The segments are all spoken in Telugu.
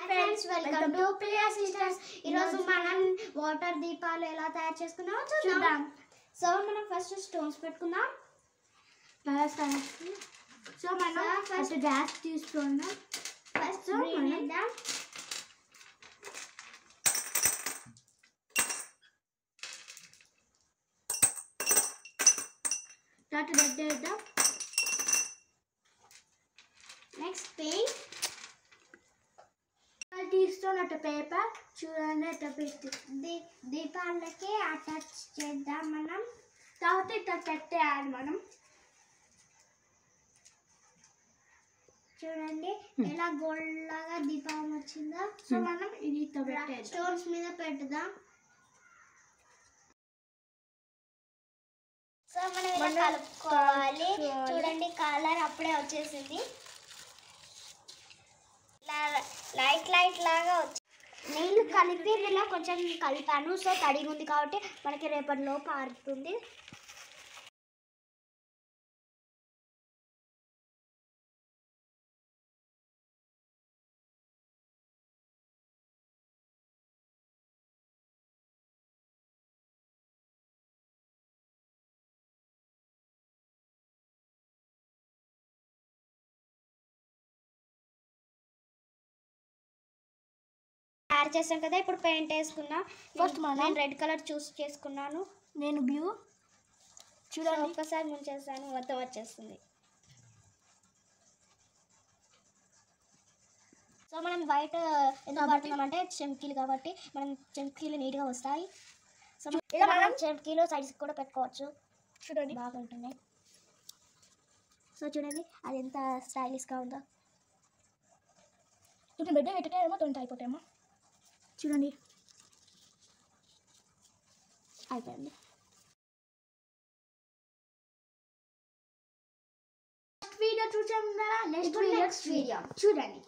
friends, welcome to Priya Sisters. ఈరోజు మనం వాటర్ దీపాలు ఎలా తయారు చేసుకుందామో చూద్దాం. సో మనం ఫస్ట్ స్టోన్స్ పెట్టుకుందాం. సో మనం ఫస్ట్ గ్యాస్ తీసుకుందాం. ఫస్ట్ వేద్దాం. తర్వాత రెడ్ వేద్దాం. నెక్స్ట్ పెయింట్ తీసుకున్నట్టు పేపర్ చూడండి ఎట్లా పెట్టి దీపాలకి అటాచ్ చేద్దాం మనం. తర్వాత ఇట్లా పెట్టేయాలి మనం. చూడండి ఎలా గోల్డ్ లాగా దీపం వచ్చిందో. సో మనం ఇది స్టోన్స్ మీద పెట్టుదాం. సో మనం ఇలా కలుపుకోవాలి. చూడండి కలర్ అప్పుడే వచ్చేసింది. లైట్ లాగా వచ్చి నీళ్ళు కలిపి ఇలా కొంచెం కలిపాను. సో తడిగా ఉంది కాబట్టి మనకి రేపటిలోపు ఆరుతుంది. తయారు చేసాం కదా, ఇప్పుడు పెయింట్ వేసుకున్నా. ఫస్ట్ నేను రెడ్ కలర్ చూస్ చేసుకున్నాను. నేను బ్లూ. చూడండి ఒక్కసారి ముంచేసాను, మొత్తం వచ్చేస్తుంది. సో మనం వైట్ ఎందుకు వాడుతున్నామంటే చెంకీలు కాబట్టి మనం చెంకీలు నీట్గా వస్తాయి. సో ఇలా మనం చెంకీలు సైడ్స్ కూడా పెట్టుకోవచ్చు. చూడండి బాగుంటుంది. సో చూడండి అది ఎంత స్టైలిష్గా ఉందో. ఇప్పుడు బెడ్ పెట్టేమో తొంత అయిపోతాయేమో. చూడండి అయిపోయింది. వీడియో చూసాం, నెక్స్ట్ వీడియో చూడండి.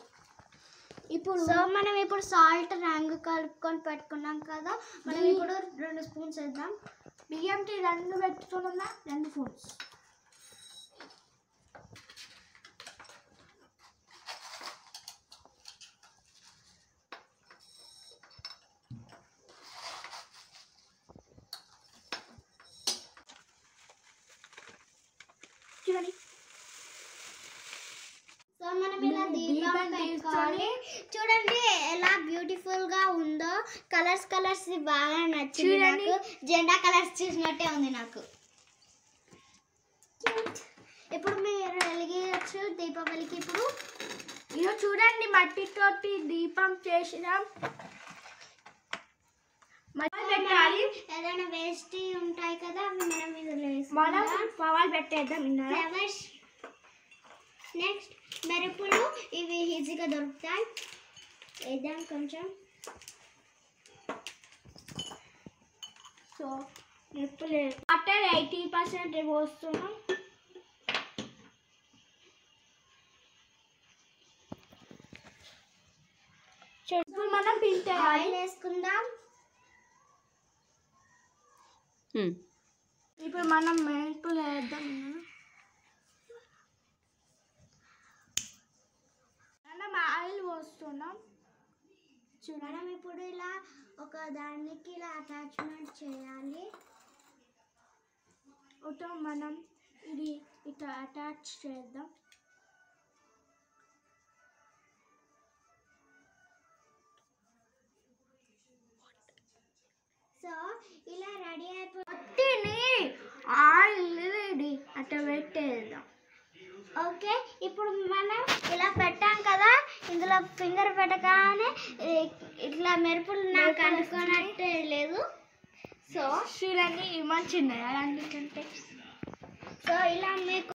ఇప్పుడు సో మనం ఇప్పుడు సాల్ట్ రంగు కలుపుకొని పెట్టుకున్నాం కదా, మనం ఇప్పుడు 2 స్పూన్స్ వేద్దాం. బియ్యంకి 2 పెట్టుకున్నా 2 స్పూన్స్. చూడండి సో మనం ఇలా దీపం పెట్టుకోవాలి. చూడండి ఎలా బ్యూటిఫుల్ గా ఉందో. కలర్స్ బాగా నచ్చింది నాకు. జెండా కలర్స్ చూసినట్టే ఉంది నాకు. ఇప్పుడు మీరు వెలిగించచ్చు దీపావళికి. ఇప్పుడు ఇదో చూడండి మట్టితోటి దీపం చేసినాం. పెట్టాలి. ఏదైనా వేస్ట్ ఉంటాయి కదా అవి మనం ఇందులో మనం పవాలు పెట్టేద్దాం. ఫ్లవర్స్ నెక్స్ట్ మెరుపులు ఇవి ఈజీగా దొరుకుతాయి. వేద్దాం కొంచెం. సో మెరుపులు వాటర్ 80% పోస్తున్నాం. ఇప్పుడు మనం పింటే ఆయిల్ వేసుకుందాం. ఇప్పుడు మనం మెరుపులు వేద్దాం. మనం ఆయిల్ పోస్తున్నాం. మనం ఇప్పుడు ఇలా ఒక దానికి ఇలా అటాచ్మెంట్ చేయాలి. మనం ఇది ఇట్లా అటాచ్ చేద్దాం. సో ఇలా రెడీ అయిపోతుంది. ఆయిల్ అట్లా పెట్టేద్దాం. ఓకే ఇప్పుడు మనం ఇలా పెట్టాం కదా, ఇందులో ఫింగర్ పెట్టగానే ఇట్లా మెరుపులు నాకు అనుకున్నట్టే లేదు. సో చూడండి మంచిగా అలాంటి. సో ఇలా మీకు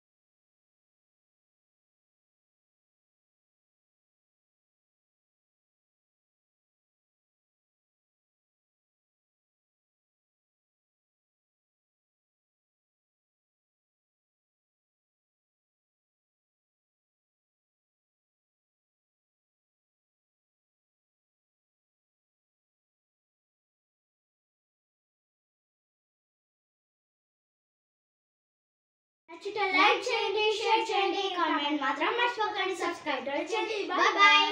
నచ్చితే లైక్ చేయండి, షేర్ చేయండి, కామెంట్ మాత్రం మర్చిపోకండి, సబ్స్క్రైబ్ చేయండి. Bye bye.